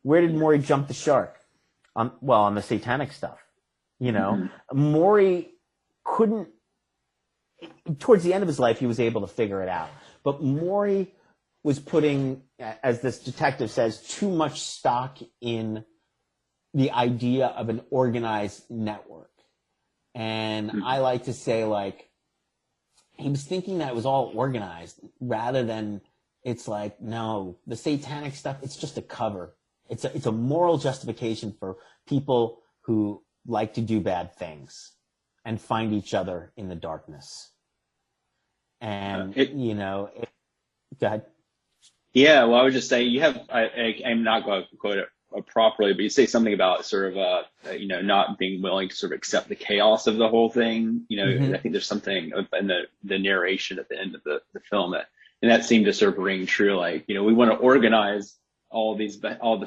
where did Maury jump the shark? On the satanic stuff. You know, Maury couldn't, towards the end of his life, he was able to figure it out. But Maury was putting, as this detective says, too much stock in the idea of an organized network. And I like to say, like, he was thinking that it was all organized rather than it's like, no, the satanic stuff, it's just a cover. It's a moral justification for people who like to do bad things and find each other in the darkness. And, go ahead. Yeah, well, I would just say you have, I'm not going to quote it properly, but you say something about sort of, not being willing to sort of accept the chaos of the whole thing. I think there's something in the narration at the end of the film and that seemed to sort of ring true. Like, we want to organize all this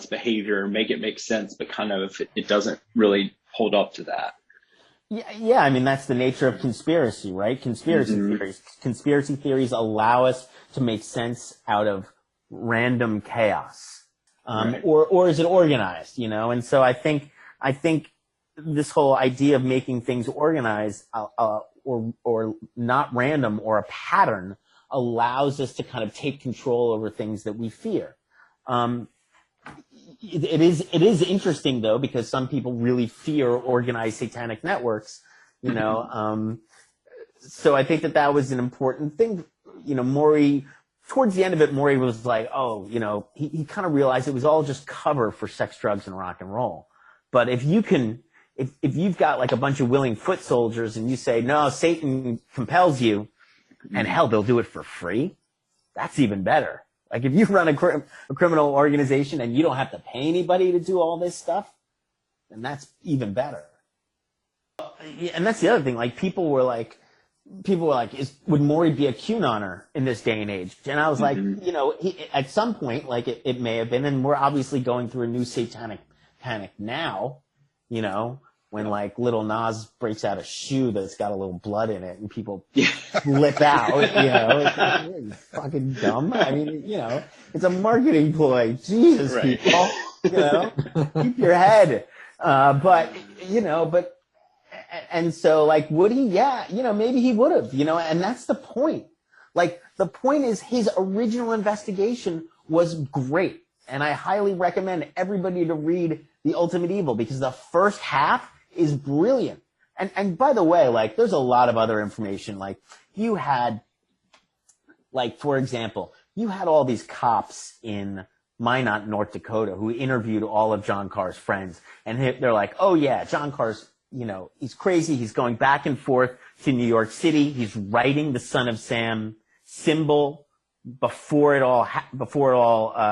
behavior, make it make sense, but kind of it doesn't really hold up to that. Yeah. I mean, that's the nature of conspiracy, right? Conspiracy theories allow us to make sense out of random chaos. Right. Or is it organized, And so I think this whole idea of making things organized, or not random or a pattern allows us to kind of take control over things that we fear. It is interesting though, because some people really fear organized satanic networks, so I think that was an important thing. Maury, towards the end of it, Maury was like, he kind of realized it was all just cover for sex, drugs, and rock and roll. But if you've got like a bunch of willing foot soldiers and you say, no, Satan compels you, and hell, they'll do it for free, that's even better. Like if you run a criminal organization and you don't have to pay anybody to do all this stuff, then that's even better. And that's the other thing. Like people were like, would Maury be a QAnoner in this day and age? And I was like, at some point, like it may have been, and we're obviously going through a new satanic panic now, when like Little Nas breaks out a shoe that's got a little blood in it and people flip out, it's like, you're fucking dumb. I mean, it's a marketing ploy. Jesus, right. People, keep your head. And so like, would he? Yeah, maybe he would have, and that's the point. Like the point is his original investigation was great. And I highly recommend everybody to read The Ultimate Evil because the first half is brilliant. And by the way, like there's a lot of other information. Like you had, like, for example, you had all these cops in Minot, North Dakota who interviewed all of John Carr's friends. And they're like, oh yeah, John Carr's, he's crazy. He's going back and forth to New York City. He's writing the Son of Sam symbol before it all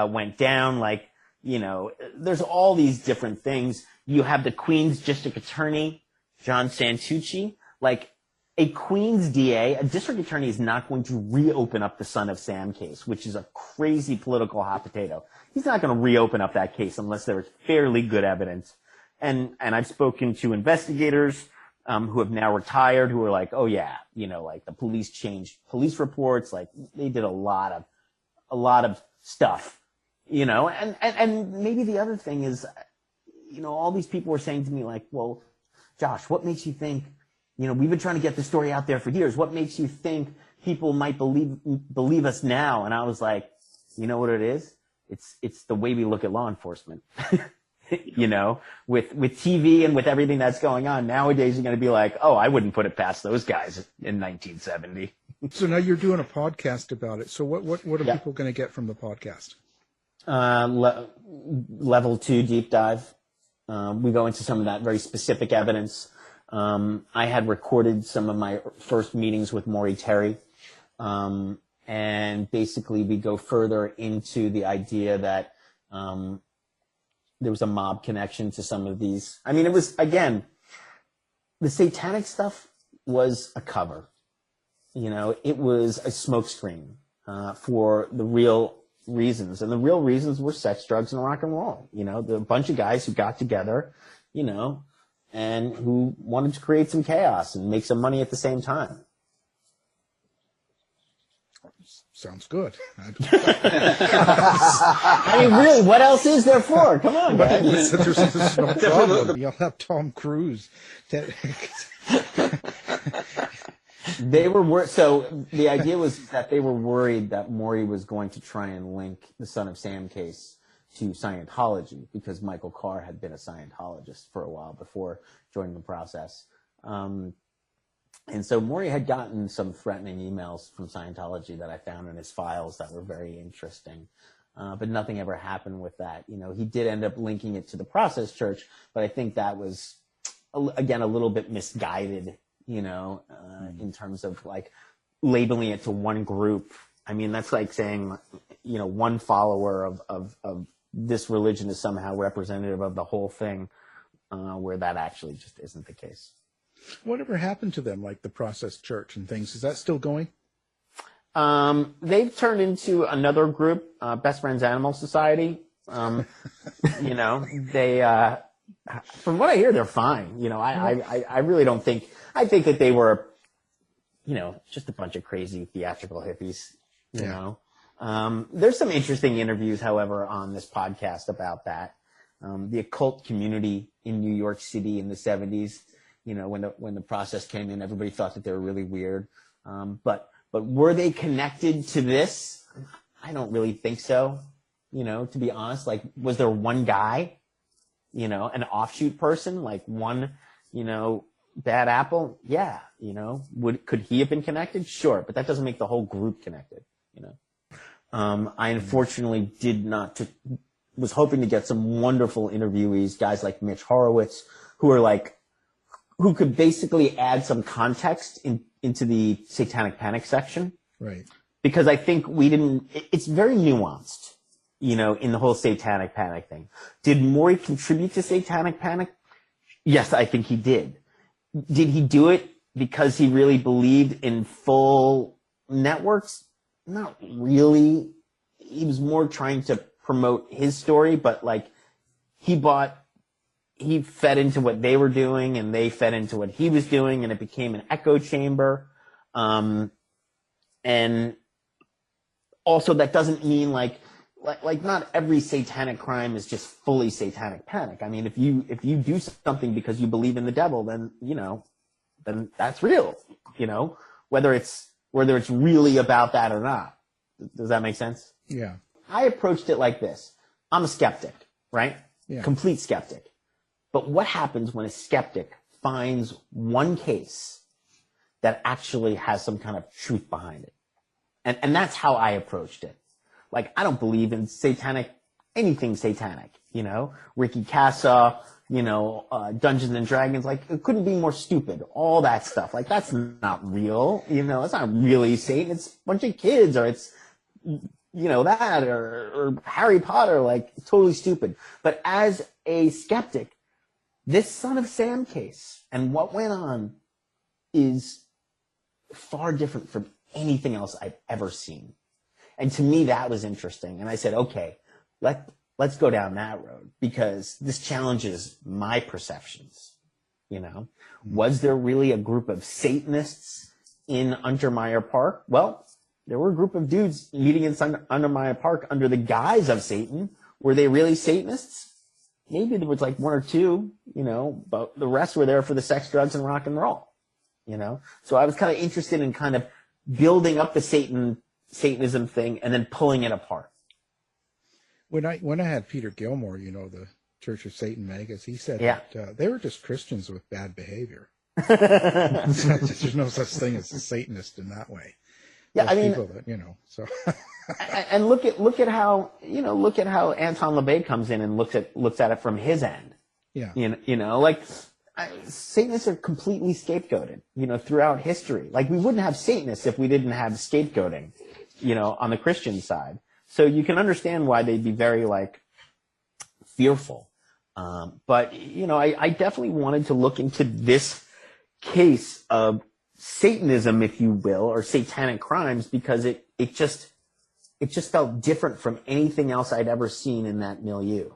went down. Like, there's all these different things. You have the Queens District Attorney, John Santucci. Like, a Queens DA, a district attorney is not going to reopen up the Son of Sam case, which is a crazy political hot potato. He's not going to reopen up that case unless there is fairly good evidence. And I've spoken to investigators who have now retired who are like, oh yeah, like the police changed police reports, like they did a lot of stuff, and maybe the other thing is, all these people were saying to me like, well, Josh, what makes you think, we've been trying to get the story out there for years. What makes you think people might believe us now? And I was like, you know what it is? It's the way we look at law enforcement. With TV and with everything that's going on nowadays, you're going to be like, oh, I wouldn't put it past those guys in 1970. So now you're doing a podcast about it. So what are people going to get from the podcast? Level 2 deep dive. We go into some of that very specific evidence. I had recorded some of my first meetings with Maury Terry. And basically we go further into the idea that, there was a mob connection to some of these. I mean, it was, again, the satanic stuff was a cover. It was a smokescreen for the real reasons. And the real reasons were sex, drugs, and rock and roll. The bunch of guys who got together, and who wanted to create some chaos and make some money at the same time. sounds good. I mean, really, what else is there for? Come on, guys. There's no problem. You'll have Tom Cruise. So the idea was that they were worried that Maury was going to try and link the Son of Sam case to Scientology, because Michael Carr had been a Scientologist for a while before joining the process. And so Maury had gotten some threatening emails from Scientology that I found in his files that were very interesting. But nothing ever happened with that. He did end up linking it to the Process Church, but I think that was, again, a little bit misguided, in terms of like labeling it to one group. I mean, that's like saying, one follower of this religion is somehow representative of the whole thing, where that actually just isn't the case. Whatever happened to them, like the Process Church and things? Is that still going? They've turned into another group, Best Friends Animal Society. They, from what I hear, they're fine. I really don't think, I think that they were, just a bunch of crazy theatrical hippies, you know. There's some interesting interviews, however, on this podcast about that. The occult community in New York City in the 70s, when the process came in, everybody thought that they were really weird. But were they connected to this? I don't really think so. To be honest, like, was there one guy, an offshoot person, like one, bad apple? Yeah. Could he have been connected? Sure. But that doesn't make the whole group connected, I unfortunately was hoping to get some wonderful interviewees, guys like Mitch Horowitz, who could basically add some context into the Satanic Panic section. Right. Because I think it's very nuanced, in the whole Satanic Panic thing. Did Maury contribute to Satanic Panic? Yes, I think he did. Did he do it because he really believed in full networks? Not really. He was more trying to promote his story, but he fed into what they were doing and they fed into what he was doing, and it became an echo chamber. And also that doesn't mean like not every satanic crime is just fully Satanic Panic. I mean, if you do something because you believe in the devil, then, then that's real, whether it's really about that or not. Does that make sense? Yeah. I approached it like this. I'm a skeptic, right? Yeah. Complete skeptic. But what happens when a skeptic finds one case that actually has some kind of truth behind it? And that's how I approached it. Like, I don't believe in anything satanic, Ricky Casa, Dungeons and Dragons, it couldn't be more stupid. All that stuff. That's not real, it's not really Satan. It's a bunch of kids, or it's, that, or Harry Potter, totally stupid. But as a skeptic, this Son of Sam case and what went on is far different from anything else I've ever seen. And to me, that was interesting. And I said, okay, let's go down that road, because this challenges my perceptions. Was there really a group of Satanists in Untermeyer Park? Well, there were a group of dudes meeting in Untermeyer Park under the guise of Satan. Were they really Satanists? Maybe there was one or two, but the rest were there for the sex, drugs, and rock and roll, So I was kind of interested in kind of building up the Satanism thing and then pulling it apart. When I had Peter Gilmore, the Church of Satan Vegas, he said that they were just Christians with bad behavior. There's no such thing as a Satanist in that way. Yeah, Those I mean, people that, so. And look at how Anton LaVey comes in and looks at it from his end. Yeah. Satanists are completely scapegoated, throughout history. We wouldn't have Satanists if we didn't have scapegoating, on the Christian side. So you can understand why they'd be very fearful. But I definitely wanted to look into this case of Satanism, if you will, or satanic crimes, because it just felt different from anything else I'd ever seen in that milieu.